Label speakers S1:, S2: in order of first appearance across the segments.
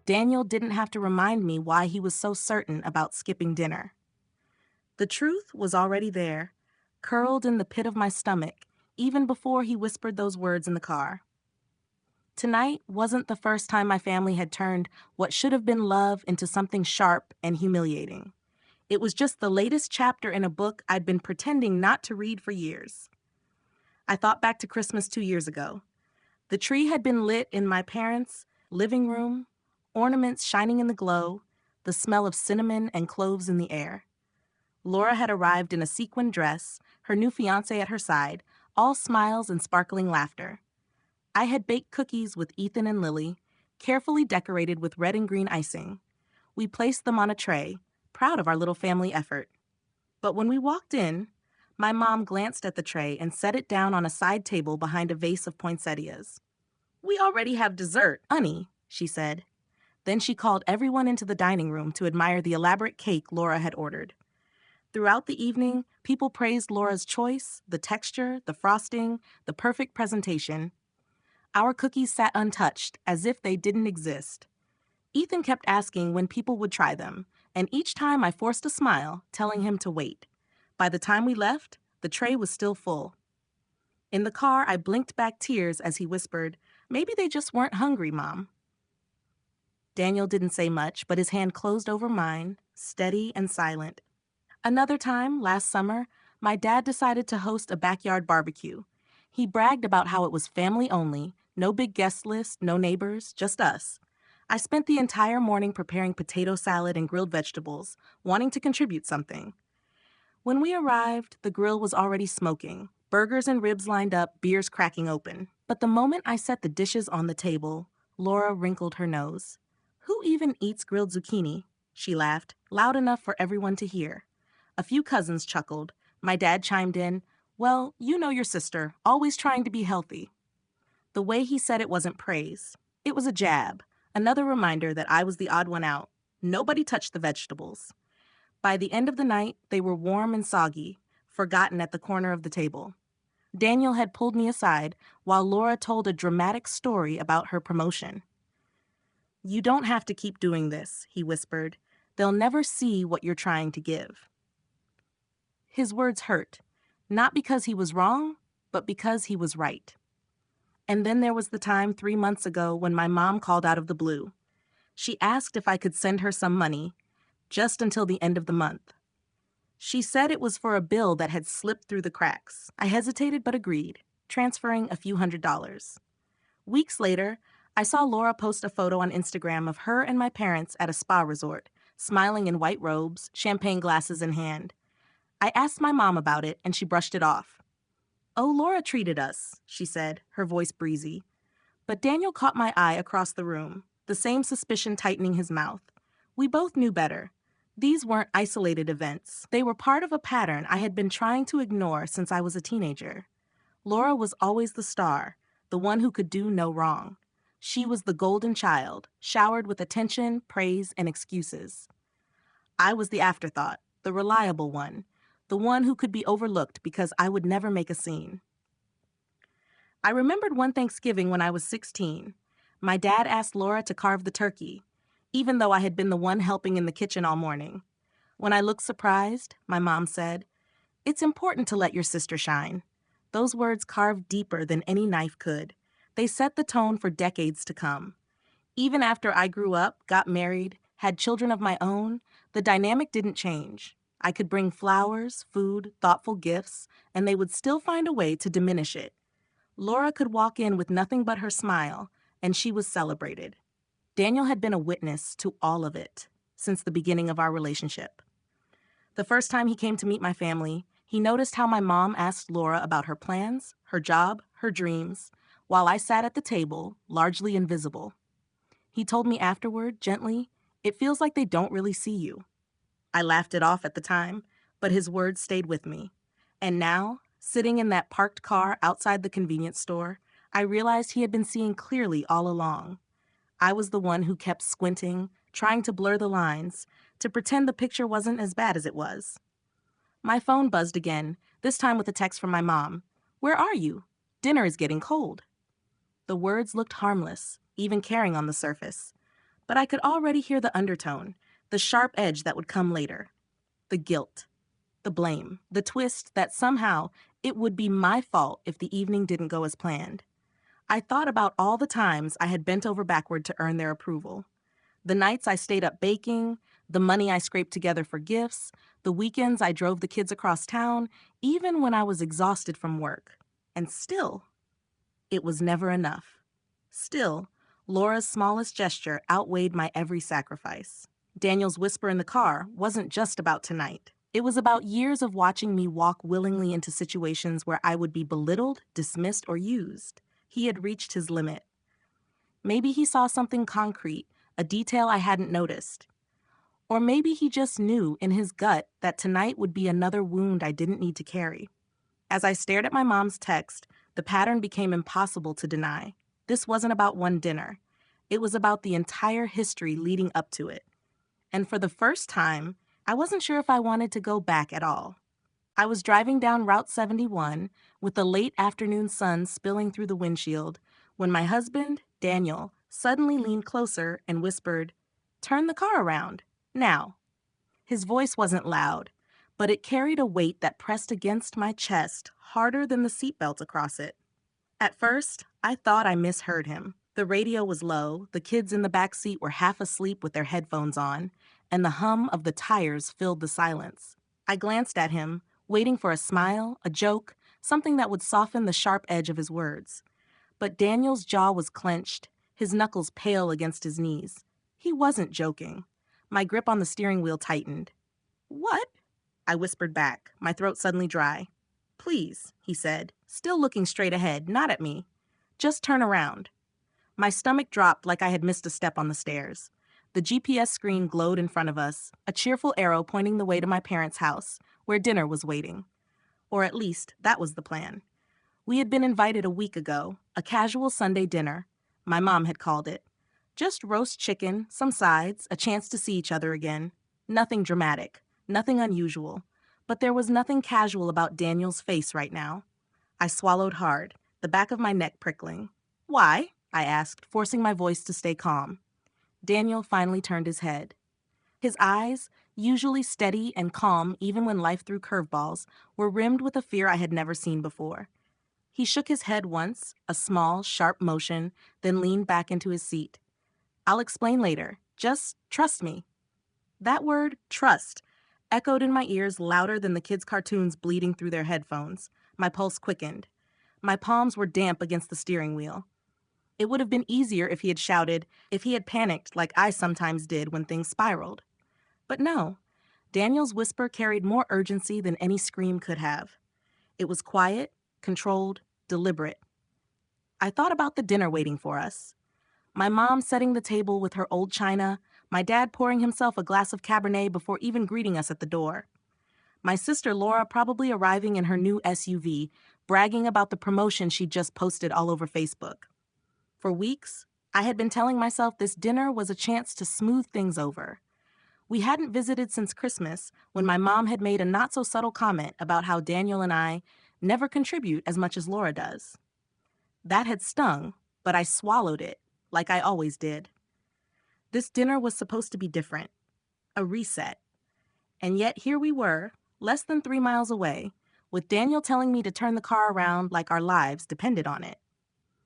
S1: Daniel didn't have to remind me why he was so certain about skipping dinner. The truth was already there, curled in the pit of my stomach, even before he whispered those words in the car. Tonight wasn't the first time my family had turned what should have been love into something sharp and humiliating. It was just the latest chapter in a book I'd been pretending not to read for years. I thought back to Christmas 2 years ago. The tree had been lit in my parents' living room, ornaments shining in the glow, the smell of cinnamon and cloves in the air. Laura had arrived in a sequin dress, her new fiancé at her side, all smiles and sparkling laughter. I had baked cookies with Ethan and Lily, carefully decorated with red and green icing. We placed them on a tray, proud of our little family effort. But when we walked in, my mom glanced at the tray and set it down on a side table behind a vase of poinsettias. "We already have dessert, honey," she said. Then she called everyone into the dining room to admire the elaborate cake Laura had ordered. Throughout the evening, people praised Laura's choice, the texture, the frosting, the perfect presentation. Our cookies sat untouched, as if they didn't exist. Ethan kept asking when people would try them, and each time I forced a smile, telling him to wait. By the time we left, the tray was still full. In the car, I blinked back tears as he whispered, "Maybe they just weren't hungry, Mom." Daniel didn't say much, but his hand closed over mine, steady and silent. Another time, last summer, my dad decided to host a backyard barbecue. He bragged about how it was family only, no big guest list, no neighbors, just us. I spent the entire morning preparing potato salad and grilled vegetables, wanting to contribute something. When we arrived, the grill was already smoking, burgers and ribs lined up, beers cracking open. But the moment I set the dishes on the table, Laura wrinkled her nose. "Who even eats grilled zucchini?" She laughed, loud enough for everyone to hear. A few cousins chuckled. My dad chimed in, "Well, you know your sister, always trying to be healthy." The way he said it wasn't praise. It was a jab, another reminder that I was the odd one out. Nobody touched the vegetables. By the end of the night, they were warm and soggy, forgotten at the corner of the table. Daniel had pulled me aside while Laura told a dramatic story about her promotion. "You don't have to keep doing this," he whispered. "They'll never see what you're trying to give." His words hurt, not because he was wrong, but because he was right. And then there was the time 3 months ago when my mom called out of the blue. She asked if I could send her some money, just until the end of the month. She said it was for a bill that had slipped through the cracks. I hesitated but agreed, transferring a few $100s. Weeks later, I saw Laura post a photo on Instagram of her and my parents at a spa resort, smiling in white robes, champagne glasses in hand. I asked my mom about it, and she brushed it off. "Oh, Laura treated us," she said, her voice breezy. But Daniel caught my eye across the room, the same suspicion tightening his mouth. We both knew better. These weren't isolated events. They were part of a pattern I had been trying to ignore since I was a teenager. Laura was always the star, the one who could do no wrong. She was the golden child, showered with attention, praise, and excuses. I was the afterthought, the reliable one, the one who could be overlooked because I would never make a scene. I remembered one Thanksgiving when I was 16. My dad asked Laura to carve the turkey, even though I had been the one helping in the kitchen all morning. When I looked surprised, my mom said, "It's important to let your sister shine." Those words carved deeper than any knife could. They set the tone for decades to come. Even after I grew up, got married, had children of my own, the dynamic didn't change. I could bring flowers, food, thoughtful gifts, and they would still find a way to diminish it. Laura could walk in with nothing but her smile, and she was celebrated. Daniel had been a witness to all of it since the beginning of our relationship. The first time he came to meet my family, he noticed how my mom asked Laura about her plans, her job, her dreams, while I sat at the table, largely invisible. He told me afterward, gently, "It feels like they don't really see you." I laughed it off at the time, but his words stayed with me. And now, sitting in that parked car outside the convenience store, I realized he had been seeing clearly all along. I was the one who kept squinting, trying to blur the lines, to pretend the picture wasn't as bad as it was. My phone buzzed again, this time with a text from my mom. "Where are you? Dinner is getting cold." The words looked harmless, even caring on the surface. But I could already hear the undertone, the sharp edge that would come later. The guilt, the blame, the twist that somehow it would be my fault if the evening didn't go as planned. I thought about all the times I had bent over backward to earn their approval. The nights I stayed up baking, the money I scraped together for gifts, the weekends I drove the kids across town, even when I was exhausted from work. And still, it was never enough. Still, Laura's smallest gesture outweighed my every sacrifice. Daniel's whisper in the car wasn't just about tonight. It was about years of watching me walk willingly into situations where I would be belittled, dismissed, or used. He had reached his limit. Maybe he saw something concrete, a detail I hadn't noticed. Or maybe he just knew in his gut that tonight would be another wound I didn't need to carry. As I stared at my mom's text, the pattern became impossible to deny. This wasn't about one dinner. It was about the entire history leading up to it. And for the first time, I wasn't sure if I wanted to go back at all. I was driving down Route 71 with the late afternoon sun spilling through the windshield when my husband, Daniel, suddenly leaned closer and whispered, "Turn the car around, now." His voice wasn't loud, but it carried a weight that pressed against my chest harder than the seatbelt across it. At first, I thought I misheard him. The radio was low, the kids in the back seat were half asleep with their headphones on, and the hum of the tires filled the silence. I glanced at him, waiting for a smile, a joke, something that would soften the sharp edge of his words. But Daniel's jaw was clenched, his knuckles pale against his knees. He wasn't joking. My grip on the steering wheel tightened. "What?" I whispered back, my throat suddenly dry. "Please," he said, still looking straight ahead, not at me. "Just turn around." My stomach dropped like I had missed a step on the stairs. The GPS screen glowed in front of us, a cheerful arrow pointing the way to my parents' house, where dinner was waiting. Or at least, that was the plan. We had been invited a week ago, a casual Sunday dinner. My mom had called it. Just roast chicken, some sides, a chance to see each other again. Nothing dramatic, nothing unusual. But there was nothing casual about Daniel's face right now. I swallowed hard, the back of my neck prickling. "Why?" I asked, forcing my voice to stay calm. Daniel finally turned his head. His eyes, usually steady and calm even when life threw curveballs, were rimmed with a fear I had never seen before. He shook his head once, a small, sharp motion, then leaned back into his seat. "I'll explain later. Just trust me." That word, trust, echoed in my ears louder than the kids' cartoons bleeding through their headphones. My pulse quickened. My palms were damp against the steering wheel. It would have been easier if he had shouted, if he had panicked like I sometimes did when things spiraled. But no, Daniel's whisper carried more urgency than any scream could have. It was quiet, controlled, deliberate. I thought about the dinner waiting for us. My mom setting the table with her old china, my dad pouring himself a glass of Cabernet before even greeting us at the door. My sister Laura probably arriving in her new SUV, bragging about the promotion she'd just posted all over Facebook. For weeks, I had been telling myself this dinner was a chance to smooth things over. We hadn't visited since Christmas, when my mom had made a not-so-subtle comment about how Daniel and I never contribute as much as Laura does. That had stung, but I swallowed it, like I always did. This dinner was supposed to be different, a reset. And yet here we were, less than 3 miles away, with Daniel telling me to turn the car around like our lives depended on it.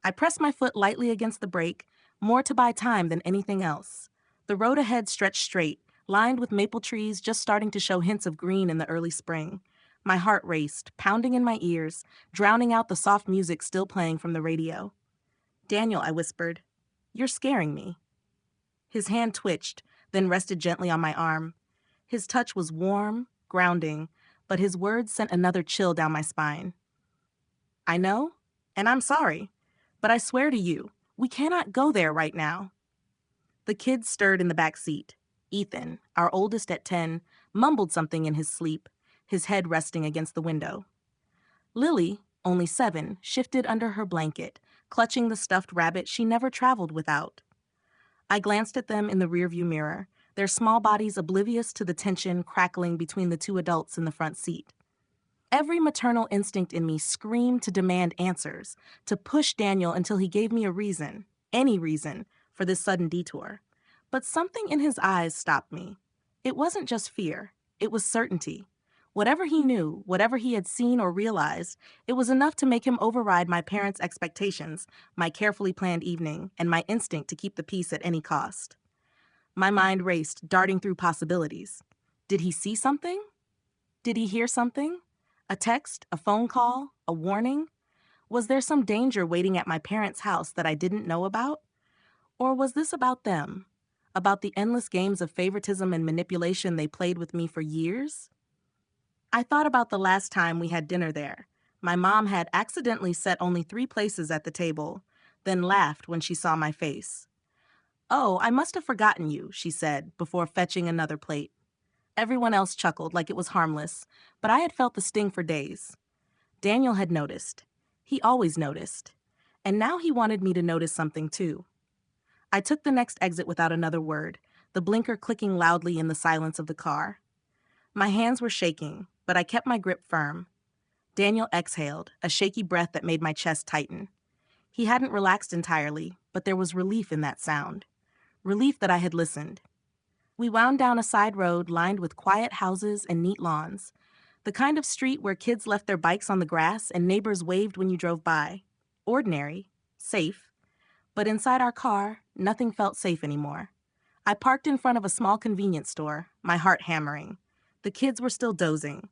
S1: I pressed my foot lightly against the brake, more to buy time than anything else. The road ahead stretched straight, lined with maple trees just starting to show hints of green in the early spring. My heart raced, pounding in my ears, drowning out the soft music still playing from the radio. "Daniel," I whispered, "you're scaring me." His hand twitched, then rested gently on my arm. His touch was warm, grounding, but his words sent another chill down my spine. "I know, and I'm sorry, but I swear to you, we cannot go there right now." The kids stirred in the back seat. Ethan, our oldest at 10, mumbled something in his sleep, his head resting against the window. Lily, only 7, shifted under her blanket, clutching the stuffed rabbit she never traveled without. I glanced at them in the rearview mirror, their small bodies oblivious to the tension crackling between the 2 adults in the front seat. Every maternal instinct in me screamed to demand answers, to push Daniel until he gave me a reason, any reason, for this sudden detour. But something in his eyes stopped me. It wasn't just fear, it was certainty. Whatever he knew, whatever he had seen or realized, it was enough to make him override my parents' expectations, my carefully planned evening, and my instinct to keep the peace at any cost. My mind raced, darting through possibilities. Did he see something? Did he hear something? A text, a phone call, a warning? Was there some danger waiting at my parents' house that I didn't know about? Or was this about them? About the endless games of favoritism and manipulation they played with me for years? I thought about the last time we had dinner there. My mom had accidentally set only 3 places at the table, then laughed when she saw my face. "Oh, I must have forgotten you," she said, before fetching another plate. Everyone else chuckled like it was harmless, but I had felt the sting for days. Daniel had noticed. He always noticed. And now he wanted me to notice something too. I took the next exit without another word, the blinker clicking loudly in the silence of the car. My hands were shaking, but I kept my grip firm. Daniel exhaled, a shaky breath that made my chest tighten. He hadn't relaxed entirely, but there was relief in that sound. Relief that I had listened. We wound down a side road lined with quiet houses and neat lawns, the kind of street where kids left their bikes on the grass and neighbors waved when you drove by. Ordinary, safe, but inside our car, nothing felt safe anymore. I parked in front of a small convenience store, my heart hammering. The kids were still dozing.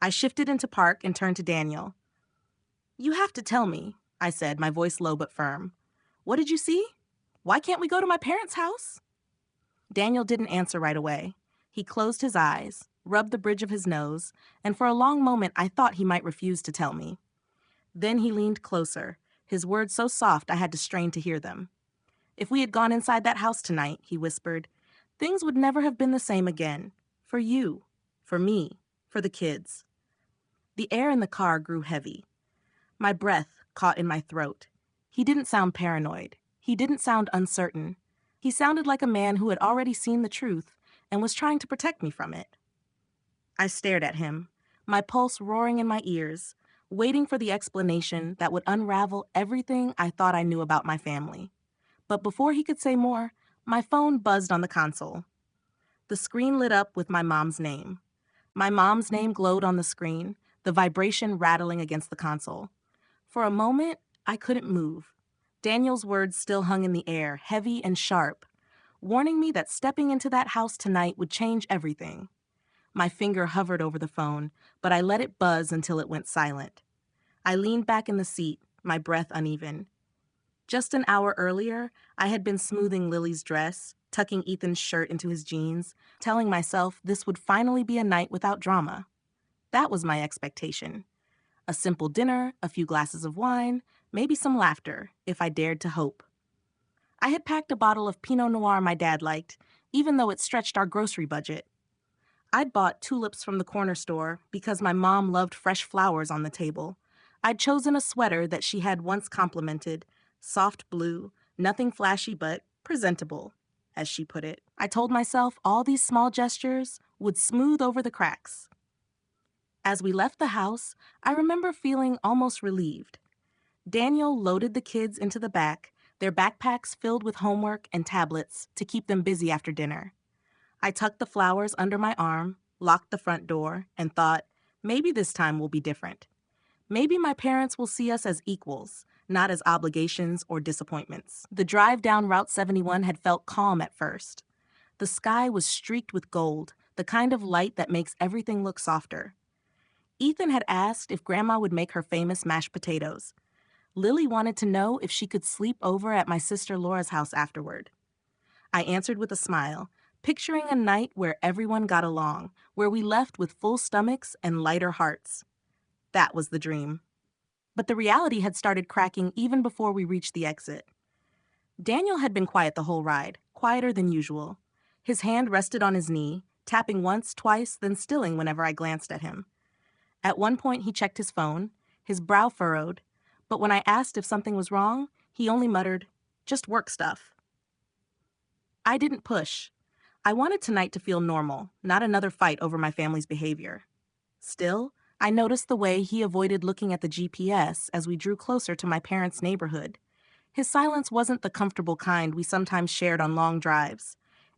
S1: I shifted into park and turned to Daniel. "You have to tell me," I said, my voice low but firm. "What did you see? Why can't we go to my parents' house?" Daniel didn't answer right away. He closed his eyes, rubbed the bridge of his nose, and for a long moment I thought he might refuse to tell me. Then he leaned closer, his words so soft I had to strain to hear them. "If we had gone inside that house tonight," he whispered, "things would never have been the same again. For you, for me, for the kids." The air in the car grew heavy. My breath caught in my throat. He didn't sound paranoid. He didn't sound uncertain. He sounded like a man who had already seen the truth and was trying to protect me from it. I stared at him, my pulse roaring in my ears, waiting for the explanation that would unravel everything I thought I knew about my family. But before he could say more, my phone buzzed on the console. The screen lit up with my mom's name. My mom's name glowed on the screen, the vibration rattling against the console. For a moment, I couldn't move. Daniel's words still hung in the air, heavy and sharp, warning me that stepping into that house tonight would change everything. My finger hovered over the phone, but I let it buzz until it went silent. I leaned back in the seat, my breath uneven. Just an hour earlier, I had been smoothing Lily's dress, tucking Ethan's shirt into his jeans, telling myself this would finally be a night without drama. That was my expectation. A simple dinner, a few glasses of wine, maybe some laughter, if I dared to hope. I had packed a bottle of Pinot Noir my dad liked, even though it stretched our grocery budget. I'd bought tulips from the corner store because my mom loved fresh flowers on the table. I'd chosen a sweater that she had once complimented, soft blue, nothing flashy but presentable, as she put it. I told myself all these small gestures would smooth over the cracks. As we left the house, I remember feeling almost relieved. Daniel loaded the kids into the back, their backpacks filled with homework and tablets to keep them busy after dinner. I tucked the flowers under my arm, locked the front door, and thought, maybe this time will be different. Maybe my parents will see us as equals, not as obligations or disappointments. The drive down Route 71 had felt calm at first. The sky was streaked with gold, the kind of light that makes everything look softer. Ethan had asked if Grandma would make her famous mashed potatoes. Lily wanted to know if she could sleep over at my sister Laura's house afterward. I answered with a smile, picturing a night where everyone got along, where we left with full stomachs and lighter hearts. That was the dream. But the reality had started cracking even before we reached the exit. Daniel had been quiet the whole ride, quieter than usual. His hand rested on his knee, tapping once, twice, then stilling whenever I glanced at him. At one point he checked his phone, his brow furrowed, but when I asked if something was wrong, he only muttered, "Just work stuff." I didn't push. I wanted tonight to feel normal, not another fight over my family's behavior. Still, I noticed the way he avoided looking at the GPS as we drew closer to my parents' neighborhood. His silence wasn't the comfortable kind we sometimes shared on long drives.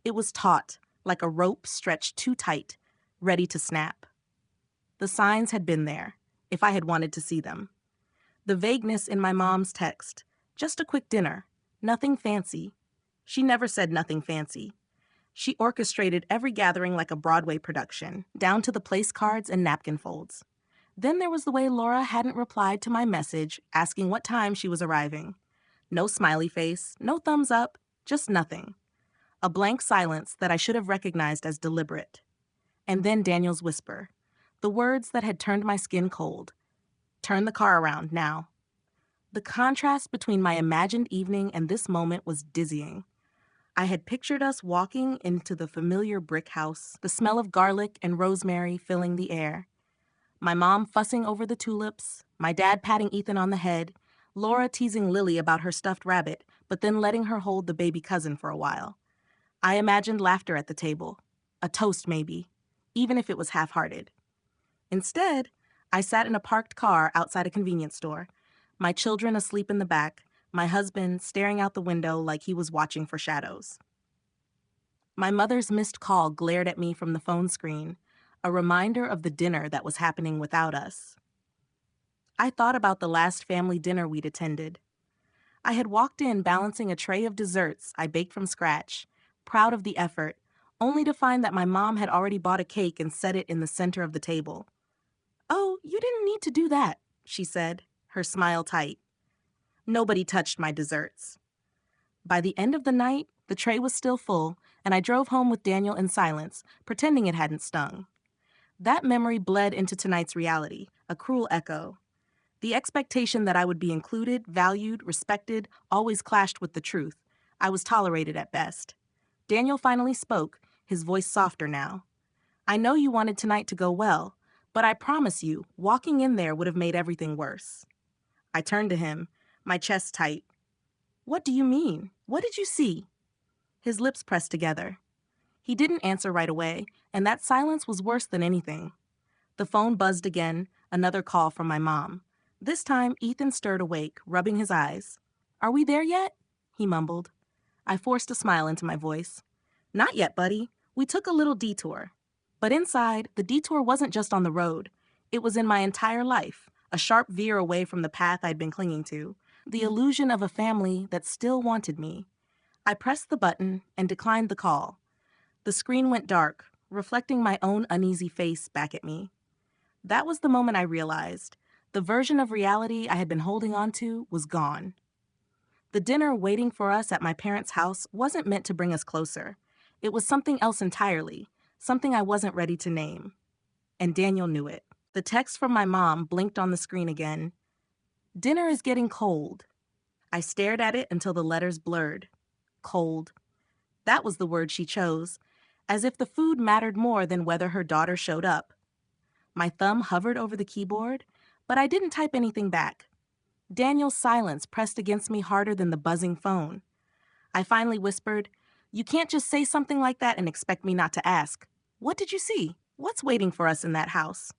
S1: It was taut, like a rope stretched too tight, ready to snap. The signs had been there, if I had wanted to see them. The vagueness in my mom's text, just a quick dinner, nothing fancy. She never said nothing fancy. She orchestrated every gathering like a Broadway production, down to the place cards and napkin folds. Then there was the way Laura hadn't replied to my message asking what time she was arriving. No smiley face, no thumbs up, just nothing. A blank silence that I should have recognized as deliberate. And then Daniel's whisper, the words that had turned my skin cold. Turn the car around now. The contrast between my imagined evening and this moment was dizzying. I had pictured us walking into the familiar brick house, the smell of garlic and rosemary filling the air. My mom fussing over the tulips, my dad patting Ethan on the head, Laura teasing Lily about her stuffed rabbit, but then letting her hold the baby cousin for a while. I imagined laughter at the table, a toast maybe, even if it was half-hearted. Instead, I sat in a parked car outside a convenience store, my children asleep in the back, my husband staring out the window like he was watching for shadows. My mother's missed call glared at me from the phone screen, a reminder of the dinner that was happening without us. I thought about the last family dinner we'd attended. I had walked in balancing a tray of desserts I baked from scratch, proud of the effort, only to find that my mom had already bought a cake and set it in the center of the table. "Oh, you didn't need to do that," she said, her smile tight. Nobody touched my desserts. By the end of the night, the tray was still full, and I drove home with Daniel in silence, pretending it hadn't stung. That memory bled into tonight's reality, a cruel echo. The expectation that I would be included, valued, respected, always clashed with the truth. I was tolerated at best. Daniel finally spoke, his voice softer now. "I know you wanted tonight to go well, but I promise you, walking in there would have made everything worse." I turned to him, my chest tight. "What do you mean? What did you see?" His lips pressed together. He didn't answer right away, and that silence was worse than anything. The phone buzzed again, another call from my mom. This time, Ethan stirred awake, rubbing his eyes. "Are we there yet?" he mumbled. I forced a smile into my voice. "Not yet, buddy. We took a little detour." But inside, the detour wasn't just on the road. It was in my entire life, a sharp veer away from the path I'd been clinging to, the illusion of a family that still wanted me. I pressed the button and declined the call. The screen went dark, reflecting my own uneasy face back at me. That was the moment I realized the version of reality I had been holding on to was gone. The dinner waiting for us at my parents' house wasn't meant to bring us closer. It was something else entirely, something I wasn't ready to name. And Daniel knew it. The text from my mom blinked on the screen again. "Dinner is getting cold." I stared at it until the letters blurred. Cold. That was the word she chose, as if the food mattered more than whether her daughter showed up. My thumb hovered over the keyboard, but I didn't type anything back. Daniel's silence pressed against me harder than the buzzing phone. I finally whispered, "You can't just say something like that and expect me not to ask. What did you see? What's waiting for us in that house?"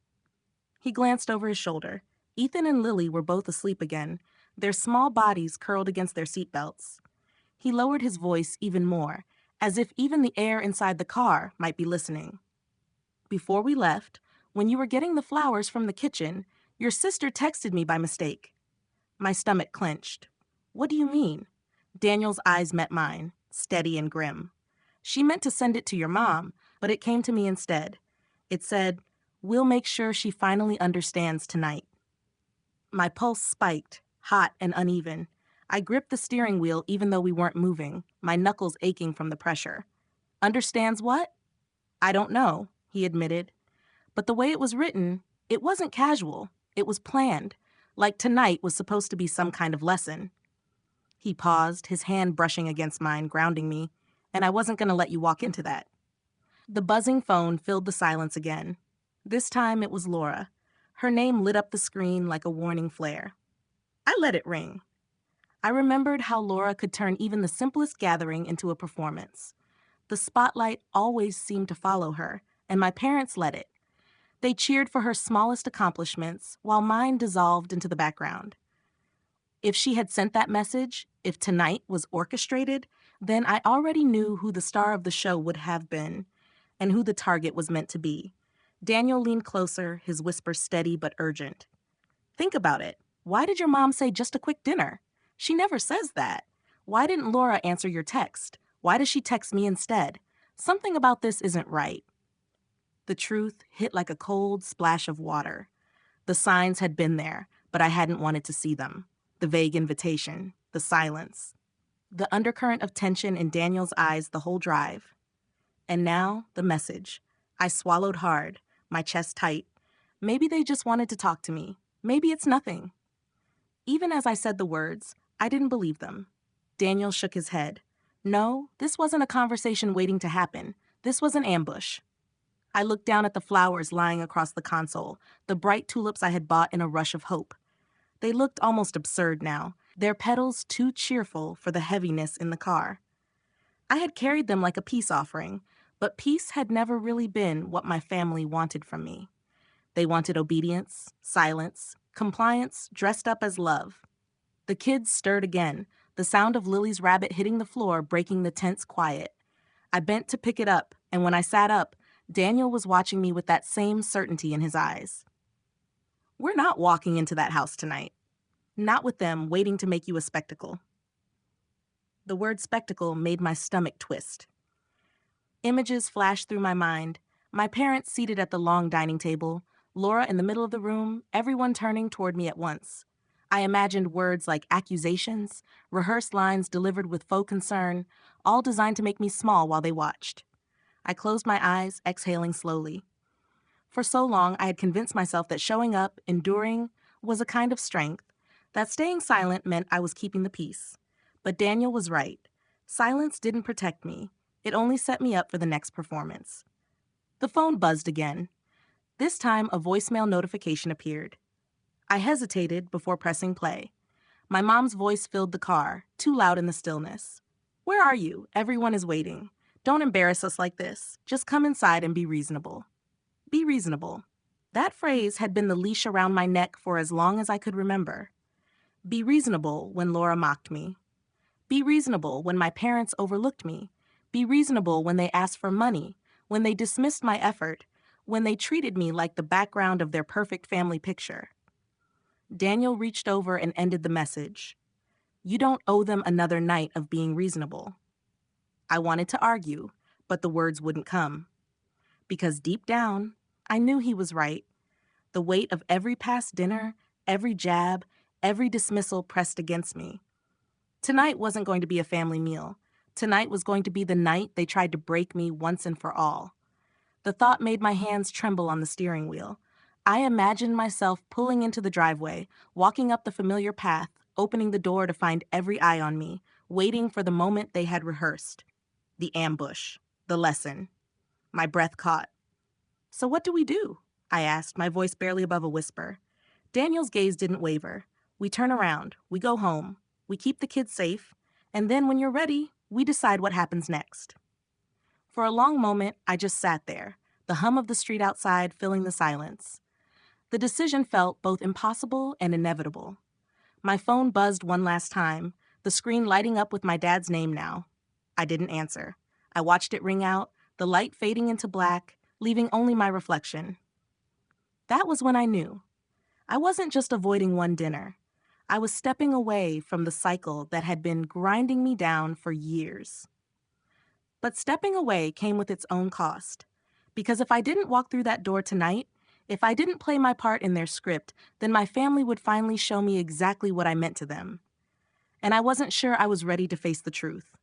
S1: He glanced over his shoulder. Ethan and Lily were both asleep again, their small bodies curled against their seatbelts. He lowered his voice even more, as if even the air inside the car might be listening. "Before we left, when you were getting the flowers from the kitchen, your sister texted me by mistake." My stomach clenched. "What do you mean?" Daniel's eyes met mine, steady and grim. "She meant to send it to your mom, but it came to me instead. It said, 'We'll make sure she finally understands tonight.'" My pulse spiked, hot and uneven. I gripped the steering wheel even though we weren't moving, my knuckles aching from the pressure. "Understands what?" "I don't know," he admitted. But the way it was written, it wasn't casual. It was planned, like tonight was supposed to be some kind of lesson. He paused, his hand brushing against mine, grounding me, and I wasn't going to let you walk into that. The buzzing phone filled the silence again. This time it was Laura. Her name lit up the screen like a warning flare. I let it ring. I remembered how Laura could turn even the simplest gathering into a performance. The spotlight always seemed to follow her, and my parents let it. They cheered for her smallest accomplishments, while mine dissolved into the background. If she had sent that message, if tonight was orchestrated, then I already knew who the star of the show would have been and who the target was meant to be. Daniel leaned closer, his whisper steady but urgent. Think about it. Why did your mom say just a quick dinner? She never says that. Why didn't Laura answer your text? Why does she text me instead? Something about this isn't right. The truth hit like a cold splash of water. The signs had been there, but I hadn't wanted to see them. The vague invitation, the silence, the undercurrent of tension in Daniel's eyes the whole drive. And now, the message. I swallowed hard, my chest tight. Maybe they just wanted to talk to me. Maybe it's nothing. Even as I said the words, I didn't believe them. Daniel shook his head. No, this wasn't a conversation waiting to happen. This was an ambush. I looked down at the flowers lying across the console, the bright tulips I had bought in a rush of hope. They looked almost absurd now, their petals too cheerful for the heaviness in the car. I had carried them like a peace offering, but peace had never really been what my family wanted from me. They wanted obedience, silence, compliance dressed up as love. The kids stirred again, the sound of Lily's rabbit hitting the floor breaking the tense quiet. I bent to pick it up, and when I sat up, Daniel was watching me with that same certainty in his eyes. We're not walking into that house tonight. Not with them waiting to make you a spectacle. The word spectacle made my stomach twist. Images flashed through my mind. My parents seated at the long dining table, Laura in the middle of the room, everyone turning toward me at once. I imagined words like accusations, rehearsed lines delivered with faux concern, all designed to make me small while they watched. I closed my eyes, exhaling slowly. For so long, I had convinced myself that showing up, enduring, was a kind of strength, that staying silent meant I was keeping the peace. But Daniel was right. Silence didn't protect me. It only set me up for the next performance. The phone buzzed again. This time, a voicemail notification appeared. I hesitated before pressing play. My mom's voice filled the car, too loud in the stillness. Where are you? Everyone is waiting. Don't embarrass us like this. Just come inside and be reasonable. Be reasonable. That phrase had been the leash around my neck for as long as I could remember. Be reasonable when Laura mocked me. Be reasonable when my parents overlooked me. Be reasonable when they asked for money, when they dismissed my effort, when they treated me like the background of their perfect family picture. Daniel reached over and ended the message. You don't owe them another night of being reasonable. I wanted to argue, but the words wouldn't come. Because deep down, I knew he was right. The weight of every past dinner, every jab, every dismissal pressed against me. Tonight wasn't going to be a family meal. Tonight was going to be the night they tried to break me once and for all. The thought made my hands tremble on the steering wheel. I imagined myself pulling into the driveway, walking up the familiar path, opening the door to find every eye on me, waiting for the moment they had rehearsed. The ambush. The lesson. My breath caught. So what do we do? I asked, my voice barely above a whisper. Daniel's gaze didn't waver. We turn around. We go home. We keep the kids safe. And then when you're ready, we decide what happens next. For a long moment, I just sat there, the hum of the street outside filling the silence. The decision felt both impossible and inevitable. My phone buzzed one last time, the screen lighting up with my dad's name now. I didn't answer. I watched it ring out, the light fading into black, leaving only my reflection. That was when I knew. I wasn't just avoiding one dinner. I was stepping away from the cycle that had been grinding me down for years. But stepping away came with its own cost. Because if I didn't walk through that door tonight, if I didn't play my part in their script, then my family would finally show me exactly what I meant to them. And I wasn't sure I was ready to face the truth.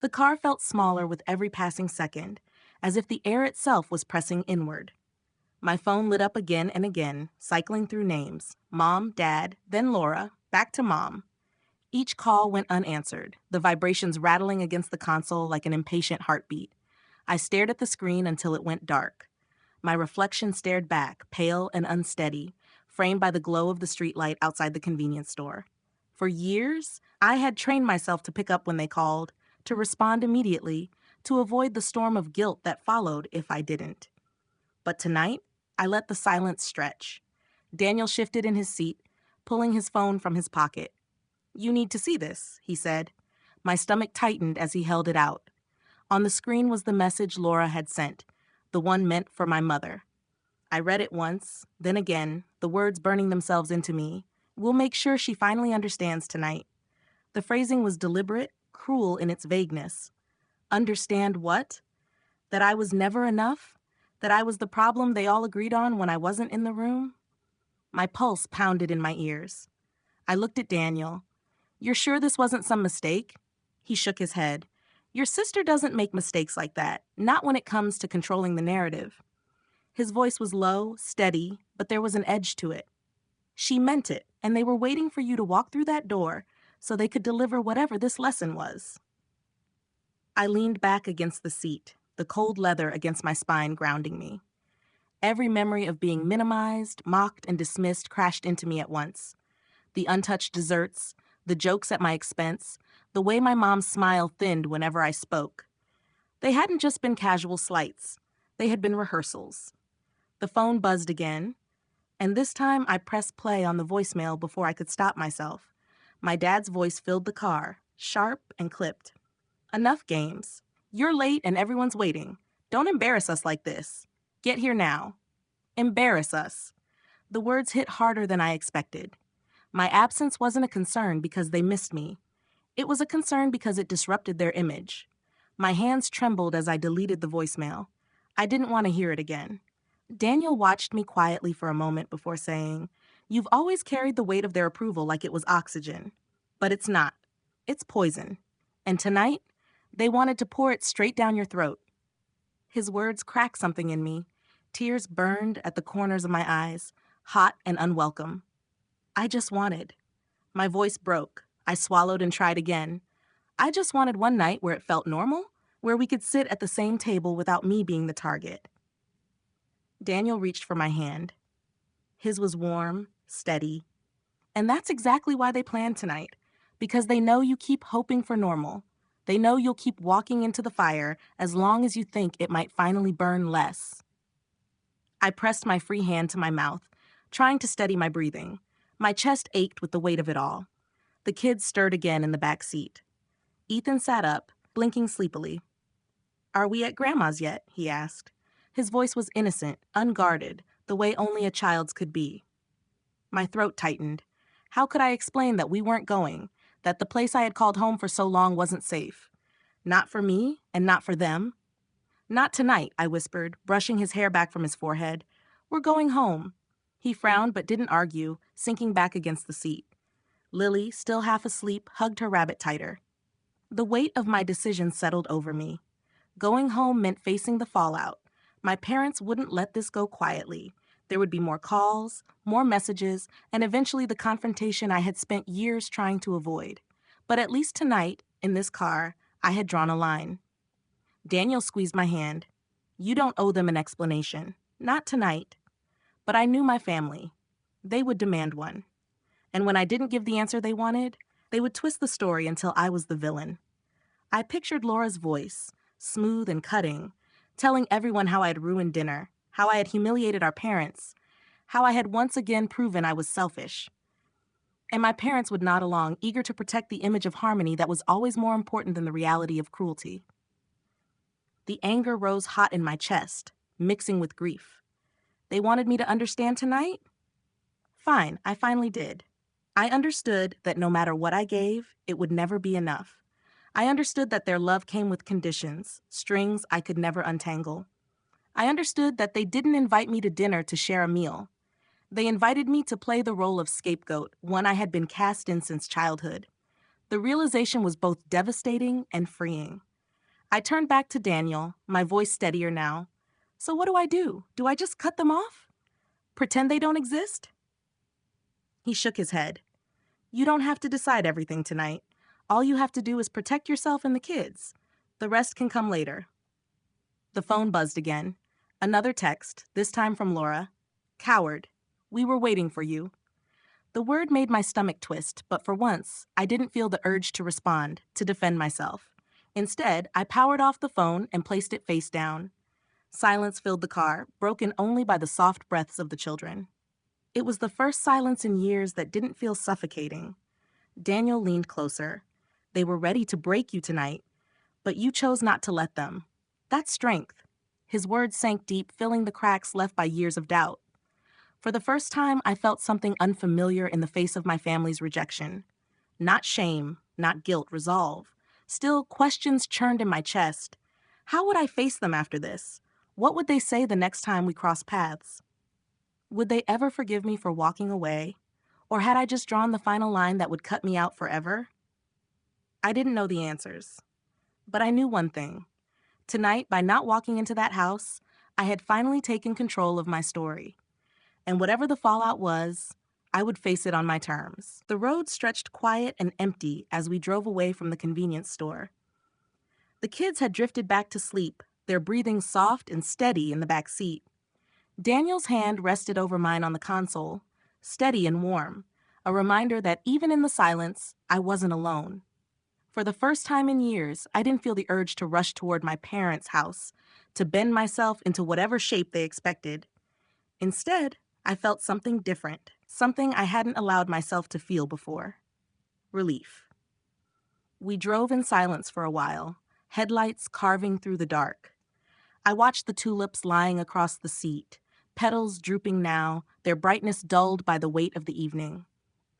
S1: The car felt smaller with every passing second, as if the air itself was pressing inward. My phone lit up again and again, cycling through names. Mom, Dad, then Laura, back to Mom. Each call went unanswered, the vibrations rattling against the console like an impatient heartbeat. I stared at the screen until it went dark. My reflection stared back, pale and unsteady, framed by the glow of the streetlight outside the convenience store. For years, I had trained myself to pick up when they called, to respond immediately, to avoid the storm of guilt that followed if I didn't. But tonight, I let the silence stretch. Daniel shifted in his seat, pulling his phone from his pocket. You need to see this, he said. My stomach tightened as he held it out. On the screen was the message Laura had sent, the one meant for my mother. I read it once, then again, the words burning themselves into me. We'll make sure she finally understands tonight. The phrasing was deliberate, cruel in its vagueness. Understand what? That I was never enough? That I was the problem they all agreed on when I wasn't in the room? My pulse pounded in my ears. I looked at Daniel. You're sure this wasn't some mistake? He shook his head. Your sister doesn't make mistakes like that, not when it comes to controlling the narrative. His voice was low, steady, but there was an edge to it. She meant it, and they were waiting for you to walk through that door so they could deliver whatever this lesson was. I leaned back against the seat, the cold leather against my spine grounding me. Every memory of being minimized, mocked, and dismissed crashed into me at once. The untouched desserts, the jokes at my expense, the way my mom's smile thinned whenever I spoke. They hadn't just been casual slights. They had been rehearsals. The phone buzzed again, and this time I pressed play on the voicemail before I could stop myself. My dad's voice filled the car, sharp and clipped. Enough games. You're late and everyone's waiting. Don't embarrass us like this. Get here now. Embarrass us. The words hit harder than I expected. My absence wasn't a concern because they missed me. It was a concern because it disrupted their image. My hands trembled as I deleted the voicemail. I didn't want to hear it again. Daniel watched me quietly for a moment before saying, "You've always carried the weight of their approval like it was oxygen. But it's not. It's poison. And tonight, they wanted to pour it straight down your throat." His words cracked something in me. Tears burned at the corners of my eyes, hot and unwelcome. I just wanted. My voice broke. I swallowed and tried again. I just wanted one night where it felt normal, where we could sit at the same table without me being the target. Daniel reached for my hand. His was warm, steady. And that's exactly why they planned tonight, because they know you keep hoping for normal. They know you'll keep walking into the fire as long as you think it might finally burn less. I pressed my free hand to my mouth, trying to steady my breathing. My chest ached with the weight of it all. The kids stirred again in the back seat. Ethan sat up, blinking sleepily. "Are we at Grandma's yet?" he asked. His voice was innocent, unguarded, the way only a child's could be. My throat tightened. How could I explain that we weren't going, that the place I had called home for so long wasn't safe? Not for me, and not for them. "Not tonight," I whispered, brushing his hair back from his forehead. "We're going home." He frowned but didn't argue, sinking back against the seat. Lily, still half asleep, hugged her rabbit tighter. The weight of my decision settled over me. Going home meant facing the fallout. My parents wouldn't let this go quietly. There would be more calls, more messages, and eventually the confrontation I had spent years trying to avoid. But at least tonight, in this car, I had drawn a line. Daniel squeezed my hand. "You don't owe them an explanation. Not tonight." But I knew my family. They would demand one. And when I didn't give the answer they wanted, they would twist the story until I was the villain. I pictured Laura's voice, smooth and cutting, telling everyone how I had ruined dinner, how I had humiliated our parents, how I had once again proven I was selfish. And my parents would nod along, eager to protect the image of harmony that was always more important than the reality of cruelty. The anger rose hot in my chest, mixing with grief. They wanted me to understand tonight? Fine, I finally did. I understood that no matter what I gave, it would never be enough. I understood that their love came with conditions, strings I could never untangle. I understood that they didn't invite me to dinner to share a meal. They invited me to play the role of scapegoat, one I had been cast in since childhood. The realization was both devastating and freeing. I turned back to Daniel, my voice steadier now. "So what do I do? Do I just cut them off? Pretend they don't exist?" He shook his head. "You don't have to decide everything tonight. All you have to do is protect yourself and the kids. The rest can come later." The phone buzzed again. Another text, this time from Laura. "Coward. We were waiting for you." The word made my stomach twist, but for once, I didn't feel the urge to respond, to defend myself. Instead, I powered off the phone and placed it face down. Silence filled the car, broken only by the soft breaths of the children. It was the first silence in years that didn't feel suffocating. Daniel leaned closer. they were ready to break you tonight, but you chose not to let them. That's strength. His words sank deep, filling the cracks left by years of doubt. For the first time, I felt something unfamiliar in the face of my family's rejection. Not shame, not guilt, resolve. Still, questions churned in my chest. How would I face them after this? What would they say the next time we crossed paths? Would they ever forgive me for walking away? Or had I just drawn the final line that would cut me out forever? I didn't know the answers. But I knew one thing. Tonight, by not walking into that house, I had finally taken control of my story. And whatever the fallout was, I would face it on my terms. The road stretched quiet and empty as we drove away from the convenience store. The kids had drifted back to sleep, their breathing soft and steady in the back seat. Daniel's hand rested over mine on the console, steady and warm, a reminder that even in the silence, I wasn't alone. For the first time in years, I didn't feel the urge to rush toward my parents' house, to bend myself into whatever shape they expected. Instead, I felt something different, something I hadn't allowed myself to feel before. Relief. We drove in silence for a while, headlights carving through the dark. I watched the tulips lying across the seat, petals drooping now, their brightness dulled by the weight of the evening.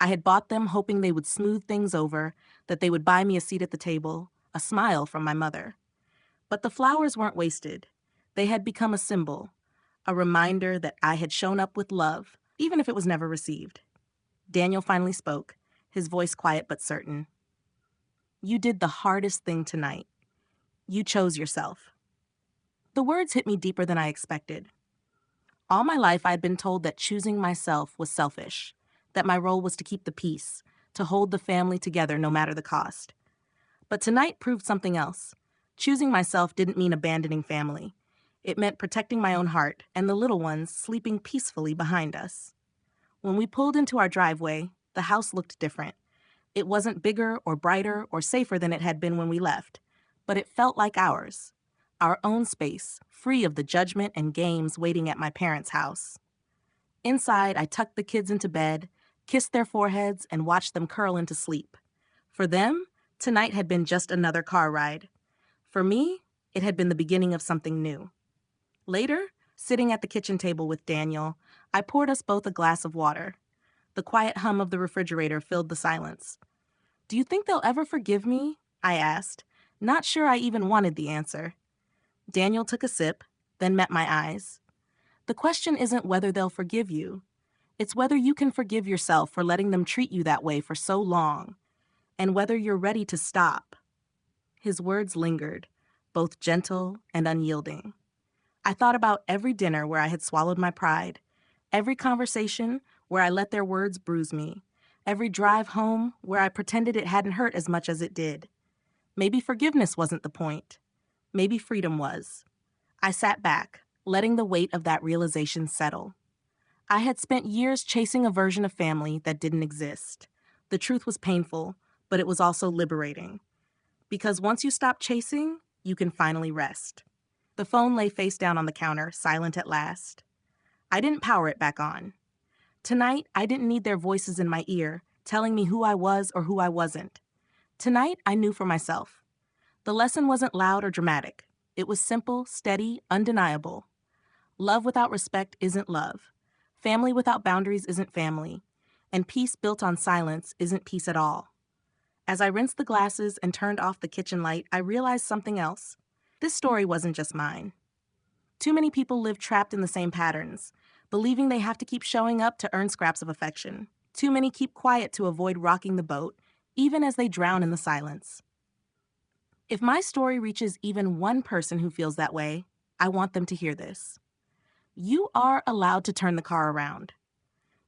S1: I had bought them hoping they would smooth things over, that they would buy me a seat at the table, a smile from my mother. But the flowers weren't wasted. They had become a symbol, a reminder that I had shown up with love, even if it was never received. Daniel finally spoke, his voice quiet but certain. You did the hardest thing tonight. You chose yourself. The words hit me deeper than I expected. All my life, I had been told that choosing myself was selfish, that my role was to keep the peace, to hold the family together no matter the cost. But tonight proved something else. Choosing myself didn't mean abandoning family. It meant protecting my own heart and the little ones sleeping peacefully behind us. When we pulled into our driveway, the house looked different. It wasn't bigger or brighter or safer than it had been when we left, but it felt like ours. Our own space, free of the judgment and games waiting at my parents' house. Inside, I tucked the kids into bed, kissed their foreheads, and watched them curl into sleep. For them, tonight had been just another car ride. For me, it had been the beginning of something new. Later, sitting at the kitchen table with Daniel, I poured us both a glass of water. The quiet hum of the refrigerator filled the silence. Do you think they'll ever forgive me? I asked, not sure I even wanted the answer. Daniel took a sip, then met my eyes. The question isn't whether they'll forgive you. It's whether you can forgive yourself for letting them treat you that way for so long, and whether you're ready to stop. His words lingered, both gentle and unyielding. I thought about every dinner where I had swallowed my pride, every conversation where I let their words bruise me, every drive home where I pretended it hadn't hurt as much as it did. Maybe forgiveness wasn't the point. Maybe freedom was. I sat back, letting the weight of that realization settle. I had spent years chasing a version of family that didn't exist. The truth was painful, but it was also liberating. Because once you stop chasing, you can finally rest. The phone lay face down on the counter, silent at last. I didn't power it back on. Tonight, I didn't need their voices in my ear, telling me who I was or who I wasn't. Tonight, I knew for myself. The lesson wasn't loud or dramatic. It was simple, steady, undeniable. Love without respect isn't love. Family without boundaries isn't family. And peace built on silence isn't peace at all. As I rinsed the glasses and turned off the kitchen light, I realized something else. This story wasn't just mine. Too many people live trapped in the same patterns, believing they have to keep showing up to earn scraps of affection. Too many keep quiet to avoid rocking the boat, even as they drown in the silence. If my story reaches even one person who feels that way, I want them to hear this. You are allowed to turn the car around.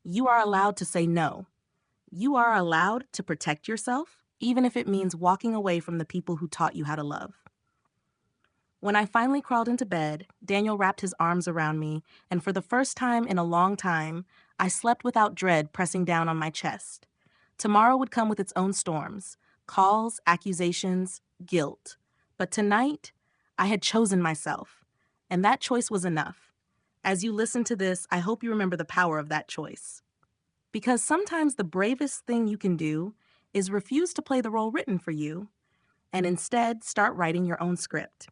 S1: You are allowed to say no. You are allowed to protect yourself, even if it means walking away from the people who taught you how to love. When I finally crawled into bed, Daniel wrapped his arms around me, and for the first time in a long time, I slept without dread pressing down on my chest. Tomorrow would come with its own storms, calls, accusations, guilt. But tonight, I had chosen myself, and that choice was enough. As you listen to this, I hope you remember the power of that choice. Because sometimes the bravest thing you can do is refuse to play the role written for you and instead start writing your own script.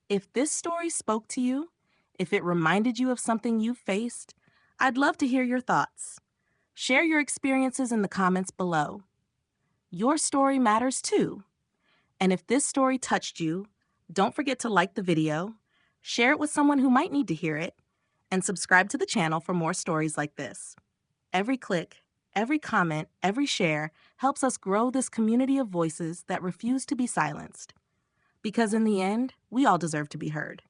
S1: If this story spoke to you, if it reminded you of something you faced, I'd love to hear your thoughts. Share your experiences in the comments below. Your story matters too. And if this story touched you, don't forget to like the video, share it with someone who might need to hear it, and subscribe to the channel for more stories like this. Every click, every comment, every share helps us grow this community of voices that refuse to be silenced. Because in the end, we all deserve to be heard.